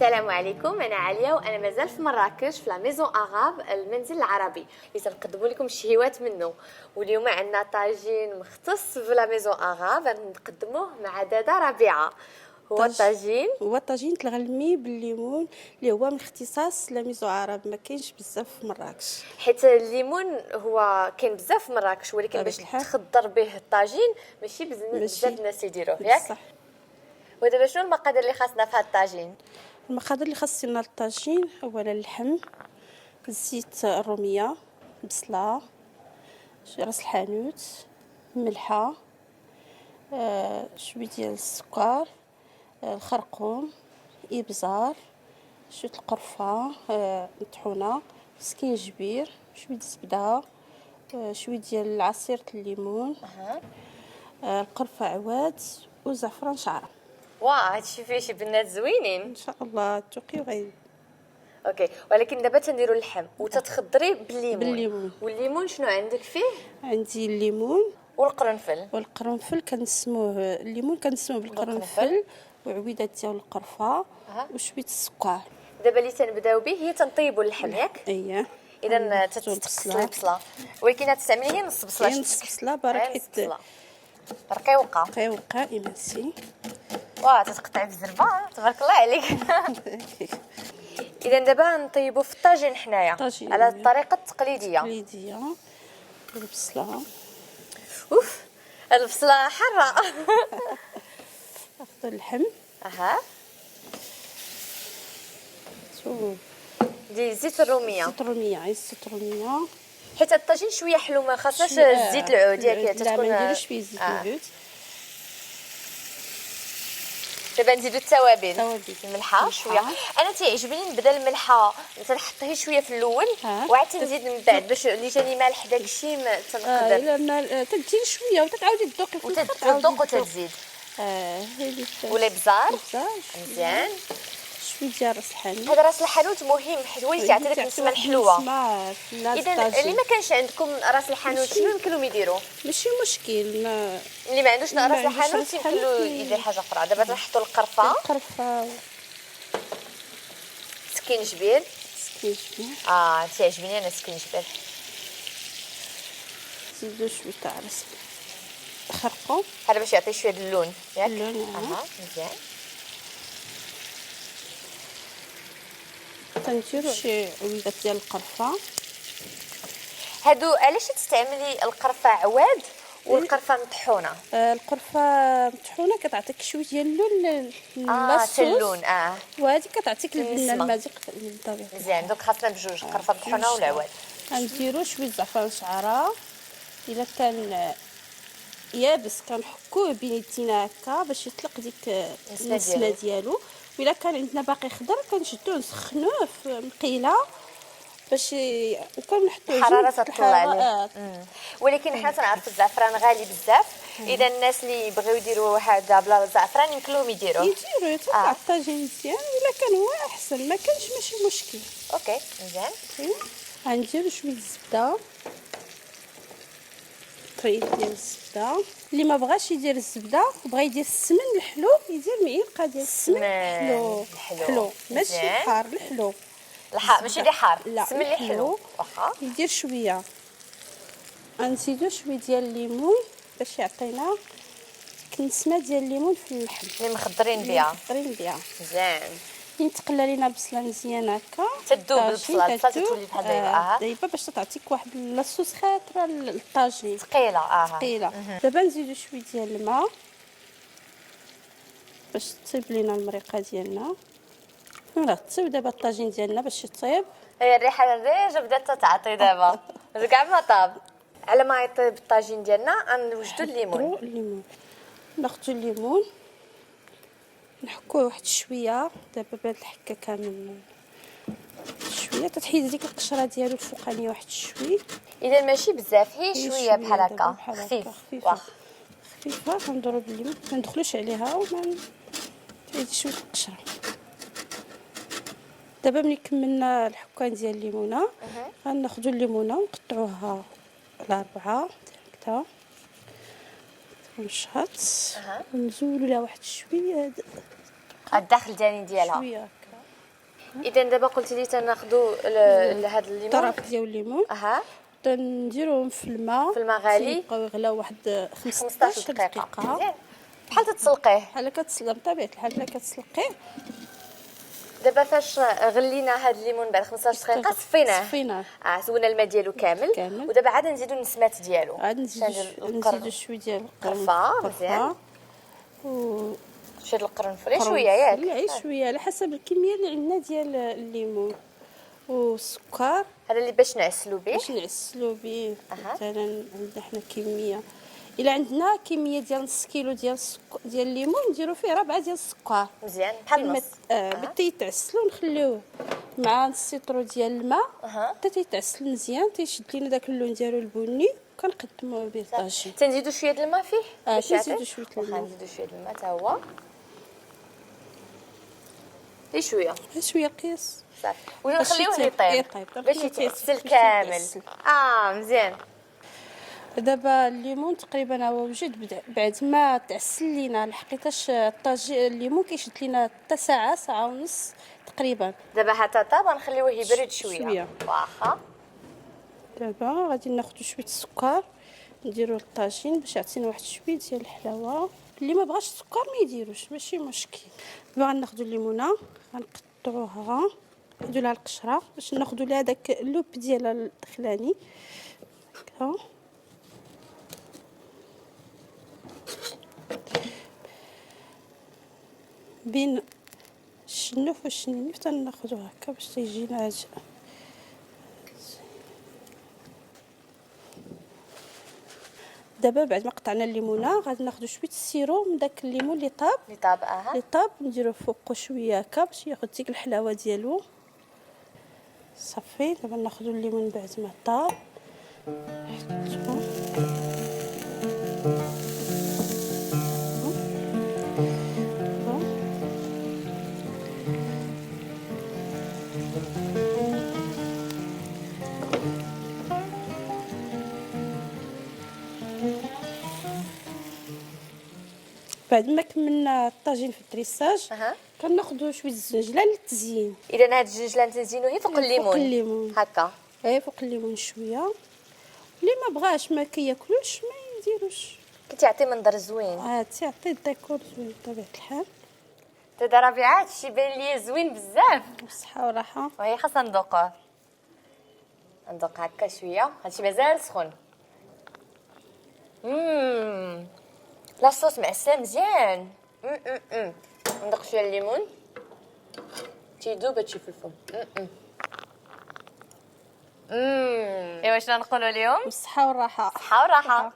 السلام عليكم، انا عليا وانا مازال في مراكش في لا ميزون اغاب، المنزل العربي اللي تنقدموا لكم الشهيوات منه. واليوم عندنا طاجين مختص في لا ميزون اغاب نقدموه مع دادا ربيعه. هو الطاجين الغلمي بالليمون اللي هو من اختصاص لا ميزون عرب، ما كاينش بزاف في مراكش، حيت الليمون هو كاين بزاف في مراكش، ولكن باش تخضر به الطاجين ماشي بزاف الناس يديروه، ياك؟ ودابا شنو المقادير اللي خاصنا في هذا الطاجين؟ المقادير اللي خاصنا للطاجين: اولا اللحم، الزيت الروميه، بصله، راس الحانوت، ملحه، شويه ديال السكر، الخرقوم، ابزار، شويه القرفه مطحونه، سكينجبير، شويه الزبده، شويه ديال عصير الليمون، القرفه عواد وزعفران شعره. واه هادشي فيه شي بنات زوينين ان شاء الله. توقي وغير اوكي. ولكن دابا تنديروا اللحم وتتخضري بالليمون. والليمون شنو عندك فيه؟ عندي الليمون والقرنفل كنسموه الليمون كنسموه بالقرنفل وعويدات ديال القرفه وشويه السكر. دابا اللي تنبداو به هي تنطيبوا اللحم، ياك؟ اييه. اذا تتقصلي البصله، ولكن تستعملي هي نص بصله. نص بصله برك، حيت رقيقه ميرسي. واه تتقطعي بالزربه، تبارك الله عليك. اذا دابا نطيبوا في الطاجين حنايا على الطريقه التقليديه. البصله اوف البصله حاره. ناخذ اللحم دي زيت الروميه، زيت الروميه حيت الطاجين شويه حلو، ما خاصناش الزيت العود، ياك؟ لا ما نديروش فيه زيت العود. دابا نزيدو التوابل، الملحه شويه. انا تيعجبني نبدا الملحه تنحطيه شويه في الاول وعاد تنزيد من بعد باش اللي جاني مالح داكشي ما تنقدر. لا تديري شويه وتعاودي تذوقي وتذوق وتزيد ولا بزار مزيان. شويه ديال راس الحانوت. هذا راس الحانوت مهم حيت هو اللي تيعطي لك النسمه الحلوه. اذا اللي ما كانش عندكم راس الحانوت شنو يمكنوا يديروا؟ ماشي مشكل، اللي ما عندوش راس الحانوت يمكنوا يدير حاجه اخرى. دابا تنحطوا القرفه سكينجبير. تيعجبني انا سكينجبير. زيدوا شويه تاع راس خرقوم هذا باش يعطي شويه اللون، ياك؟ مزيان. تنديروا شي عويدات ديال القرفه. هادو علاش تستعملي القرفه عواد والقرفه مطحونه؟ القرفه مطحونه كتعطيك شويه ديال اللون لاصوص اللون وهذه كتعطيك المزيق الطبيعي. مزيان. دوك خاصنا بجوج، قرفه مطحونه والعواد. غنديروا شويه زعفران شعره، الا كان يابس كنحكوه بينيتينا هكا باش يطلق ديك النسمه ديالو، وإلا كان عندنا باقي خضر كنشدوه نسخنوه في مقيله باش وكنحطوه حراره تطلع عليه. ولكن حنا تنعرفوا الزعفران غالي بزاف، اذا الناس اللي يبغيو يديروا هذا بلا زعفران يمكن لهم يديروه يطلع الطاجين مزيان. الا كان هو احسن، ما كانش ماشي مشكل. اوكي مزيان. غنديروا شويه الزبده، طريف ديال الزبده. اللي ما بغاش يدير الزبده وبغى يدير السمن الحلو يدير معلقه ديال السمن الحلو ماشي حار. الحلو ماشي اللي حار، السمن اللي حلو واخا يدير شويه. غنزيدو شويه ديال الليمون باش يعطينا النسمه ديال الليمون في اللحم اللي مخضرين بها مزيان. ينتقلى لينا البصله مزيان هكا تذوب البصله تولي بحال دايبه باش تعطيك واحد لاصوص خاطره للطاجين ثقيله. دابا نزيدو شويه ديال الماء باش تطيب لينا المريقه ديالنا. راه طيب دابا الطاجين ديالنا باش يطيب. هي الريحه ديجا بدات تتعطي دابا كاع ما طاب. على ما يطيب الطاجين ديالنا غنوجدوا الليمون. ناخذوا الليمون نحكوه واحد شويه. دابا بهاد الحكه كامل شويه تتحيد ديك القشره ديالو الفوقانيه واحد شويه. اذا ماشي بزاف، هي شويه بحال هكا خفيفه. غنضرب الليمون ما ندخلوش عليها وما تعيدي شويه القشره. دابا ملي كملنا الحكان ديال الليمونه غناخذوا الليمونه ونقطعوها على 4 هكذا ونشهط ونزولوا لها واحد شويه الداخل ديالها شويه هكا اذا دابا قلتي لي تناخذوا هذا الليمون طرف ديال الليمون اها تنديروهم في الماء، في الماء غالي. تيبقاو يغلاو واحد 15 دقيقه دقيقه مزيان بحال تتسلقيه. بحال كتسلق بطبيعه الحال بحال كتسلقيه. دابا فاش غلينا هذا الليمون بعد 15 دقيقه صفيناه سوينا الماء ديالو كامل. ودابا عاد نزيدوا النسمات ديالو، عاد نزيدو شويه ديال القرفه مزيان و شويه القرنفل شويه ياك غير شويه على حسب الكميه اللي عندنا ديال الليمون والسكر. هذا اللي باش نعسلو به باش نعسلو به. مثلا عندنا حنا كميه، الا عندنا كميه ديال نص كيلو ديال الليمون نديرو فيه 4 ديال السكر مزيان بحال النص. بدي يتعسلو نخليوه مع نص لتر ديال الماء حتى تيتعسل مزيان، تيشد لينا داك اللون ديالو البني، كنقدموه به الطاجين. تنزيدو شويه د الماء فيه تنزيدو شويه الماء. نزيدو شويه د الماء حتى هو شويه شويه قياس صافي ونخليوه يطيب باش يتعسل باش كامل. يتعسل. مزيان. دابا الليمون تقريبا هو وجد بعد ما تعسل لينا، لحقيتاش الطاجين الليمون كيشد لينا حتى ساعه ونص تقريبا. دابا حتى طاب غنخليوه يبرد شويه واخا. دابا غادي ناخذ شويه السكر نديرو للطاجين باش يعطينا واحد شويه ديال الحلاوه. اللي ما بغاش السكر ما يديروش ماشي مشكل. دابا غناخذ الليمونه غنقطعوها نديرو لها القشره باش ناخذ لها داك اللب ديالها الدخلاني هكا. بين الشنوف والشنينيف تناخذو هكا باش تيجينا هاد. دابا بعد ما قطعنا الليمونه غادي ناخذ شويه السيرو من داك الليمون اللي طاب نديرو فوقو شويه هكا باش ياخذ ديك الحلاوه ديالو. صافي دابا ناخذ الليمون بعد ما طاب بعد ما كملنا الطاجين في الدريساج كناخذوا شويه الزنجله للتزيين. اذا هاد الزنجله تزينوه هي فوق الليمون هكا فوق الليمون شويه. اللي ما بغاش ما كياكلوش ما يديروش، كتعطي منظر زوين. تعطي الديكور زوين بطبيعه الحال. تدا ربيعه هادشي باين ليا زوين بزاف بالصحه والراحه. وهي خاصنا نذوقوه. نذوق هكا شويه، هادشي مازال سخون. لاصوص معسل مزيان. ندق شويه الليمون تيذوب هادشي في الفم. ايوا شنو نقولوا اليوم؟ بالصحه والراحه. صحه وراحه.